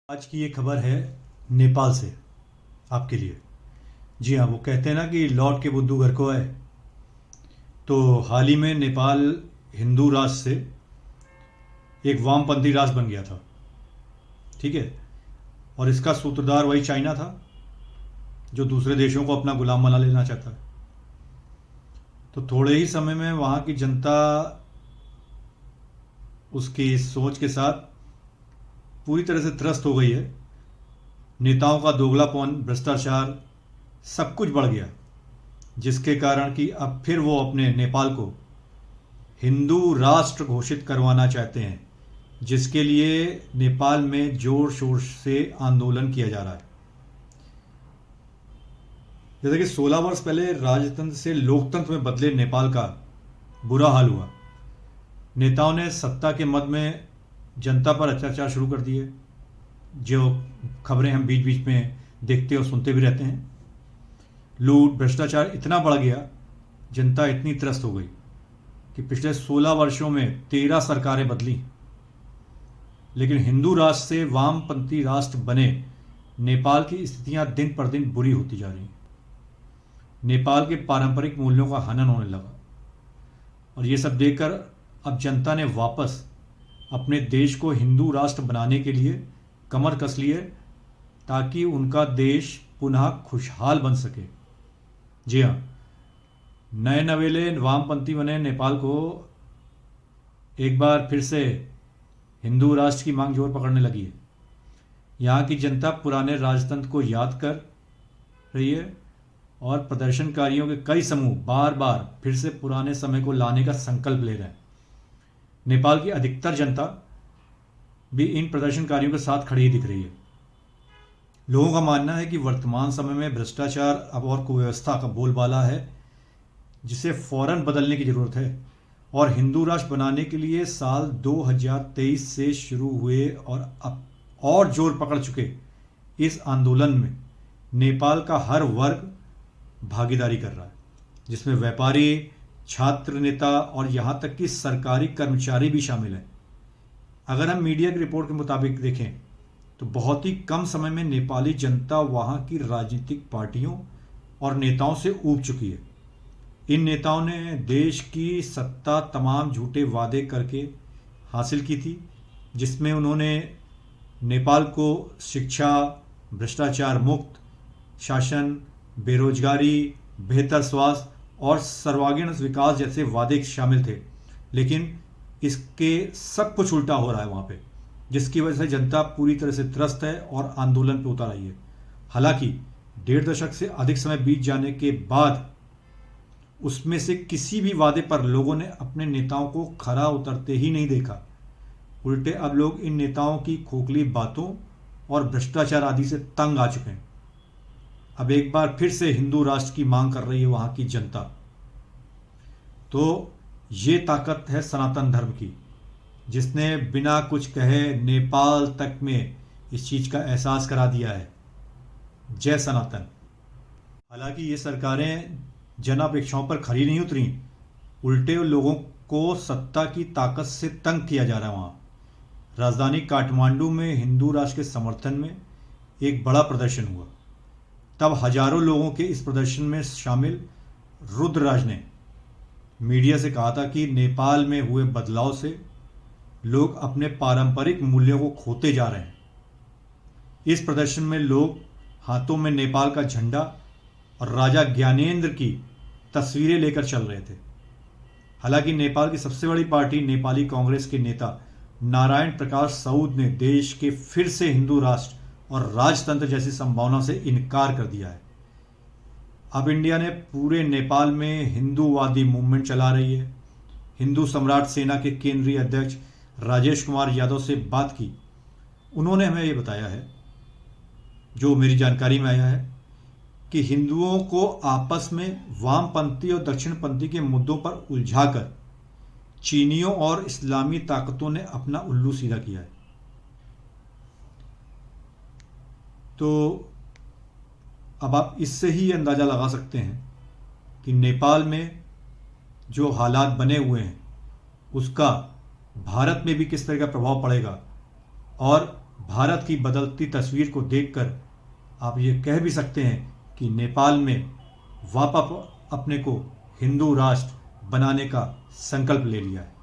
आज की ये खबर है नेपाल से आपके लिए। जी हाँ, वो कहते हैं ना कि लौट के बुद्धू घर को आए। तो हाल ही में नेपाल हिंदू राष्ट्र से एक वामपंथी राष्ट्र बन गया था। ठीक है। और इसका सूत्रधार वही चाइना था जो दूसरे देशों को अपना गुलाम बना लेना चाहता है। तो थोड़े ही समय में वहाँ की जनता उसकी इस सोच के साथ पूरी तरह से त्रस्त हो गई है। नेताओं का दोगलापन, भ्रष्टाचार, सब कुछ बढ़ गया, जिसके कारण कि अब फिर वो अपने नेपाल को हिंदू राष्ट्र घोषित करवाना चाहते हैं, जिसके लिए नेपाल में जोर शोर से आंदोलन किया जा रहा है। जैसे कि 16 वर्ष पहले राजतंत्र से लोकतंत्र में बदले नेपाल का बुरा हाल हुआ। नेताओं ने सत्ता के मद में जनता पर अत्याचार शुरू कर दिए, जो खबरें हम बीच बीच में देखते और सुनते भी रहते हैं। लूट, भ्रष्टाचार इतना बढ़ गया, जनता इतनी त्रस्त हो गई कि पिछले 16 वर्षों में 13 सरकारें बदली, लेकिन हिंदू राष्ट्र से वामपंथी राष्ट्र बने नेपाल की स्थितियां दिन पर दिन बुरी होती जा रही हैं। नेपाल के पारंपरिक मूल्यों का हनन होने लगा, और ये सब देखकर अब जनता ने वापस अपने देश को हिंदू राष्ट्र बनाने के लिए कमर कस ली है, ताकि उनका देश पुनः खुशहाल बन सके। जी हाँ, नए नवेले वामपंथी बने नेपाल को एक बार फिर से हिंदू राष्ट्र की मांग जोर पकड़ने लगी है। यहाँ की जनता पुराने राजतंत्र को याद कर रही है, और प्रदर्शनकारियों के कई समूह बार बार फिर से पुराने समय को लाने का संकल्प ले रहे हैं। नेपाल की अधिकतर जनता भी इन प्रदर्शनकारियों के साथ खड़ी दिख रही है। लोगों का मानना है कि वर्तमान समय में भ्रष्टाचार अब और कुव्यवस्था का बोलबाला है, जिसे फौरन बदलने की जरूरत है। और हिंदू राष्ट्र बनाने के लिए साल 2023 से शुरू हुए और अब और जोर पकड़ चुके इस आंदोलन में नेपाल का हर वर्ग भागीदारी कर रहा है, जिसमें व्यापारी, छात्र नेता और यहाँ तक कि सरकारी कर्मचारी भी शामिल हैं। अगर हम मीडिया की रिपोर्ट के मुताबिक देखें तो बहुत ही कम समय में नेपाली जनता वहाँ की राजनीतिक पार्टियों और नेताओं से ऊब चुकी है। इन नेताओं ने देश की सत्ता तमाम झूठे वादे करके हासिल की थी, जिसमें उन्होंने नेपाल को शिक्षा, भ्रष्टाचार मुक्त शासन, बेरोजगारी, बेहतर स्वास्थ्य और सर्वांगीण विकास जैसे वादे शामिल थे। लेकिन इसके सब कुछ उल्टा हो रहा है वहाँ पे, जिसकी वजह से जनता पूरी तरह से त्रस्त है और आंदोलन पे उतर आई है। हालांकि 1.5 दशक से अधिक समय बीत जाने के बाद उसमें से किसी भी वादे पर लोगों ने अपने नेताओं को खरा उतरते ही नहीं देखा। उल्टे अब लोग इन नेताओं की खोखली बातों और भ्रष्टाचार आदि से तंग आ चुके हैं। अब एक बार फिर से हिंदू राष्ट्र की मांग कर रही है वहां की जनता। तो ये ताकत है सनातन धर्म की, जिसने बिना कुछ कहे नेपाल तक में इस चीज का एहसास करा दिया है। जय सनातन। हालांकि ये सरकारें जन अपेक्षाओं पर खरी नहीं उतरी, उल्टे लोगों को सत्ता की ताकत से तंग किया जा रहा है। वहाँ राजधानी काठमांडू में हिंदू राष्ट्र के समर्थन में एक बड़ा प्रदर्शन हुआ। तब हजारों लोगों के इस प्रदर्शन में शामिल रुद्रराज ने मीडिया से कहा था कि नेपाल में हुए बदलाव से लोग अपने पारंपरिक मूल्यों को खोते जा रहे हैं। इस प्रदर्शन में लोग हाथों में नेपाल का झंडा और राजा ज्ञानेंद्र की तस्वीरें लेकर चल रहे थे। हालांकि नेपाल की सबसे बड़ी पार्टी नेपाली कांग्रेस के नेता नारायण प्रकाश सऊद ने देश के फिर से हिंदू राष्ट्र और राजतंत्र जैसी संभावना से इनकार कर दिया है। अब इंडिया ने पूरे नेपाल में हिंदूवादी मूवमेंट चला रही है। हिंदू सम्राट सेना के केंद्रीय अध्यक्ष राजेश कुमार यादव से बात की। उन्होंने हमें ये बताया है, जो मेरी जानकारी में आया है, कि हिंदुओं को आपस में वामपंथी और दक्षिणपंथी के मुद्दों पर उलझाकर चीनियों और इस्लामी ताकतों ने अपना उल्लू सीधा किया है। तो अब आप इससे ही अंदाज़ा लगा सकते हैं कि नेपाल में जो हालात बने हुए हैं उसका भारत में भी किस तरह का प्रभाव पड़ेगा, और भारत की बदलती तस्वीर को देखकर आप ये कह भी सकते हैं कि नेपाल में वापस अपने को हिंदू राष्ट्र बनाने का संकल्प ले लिया है।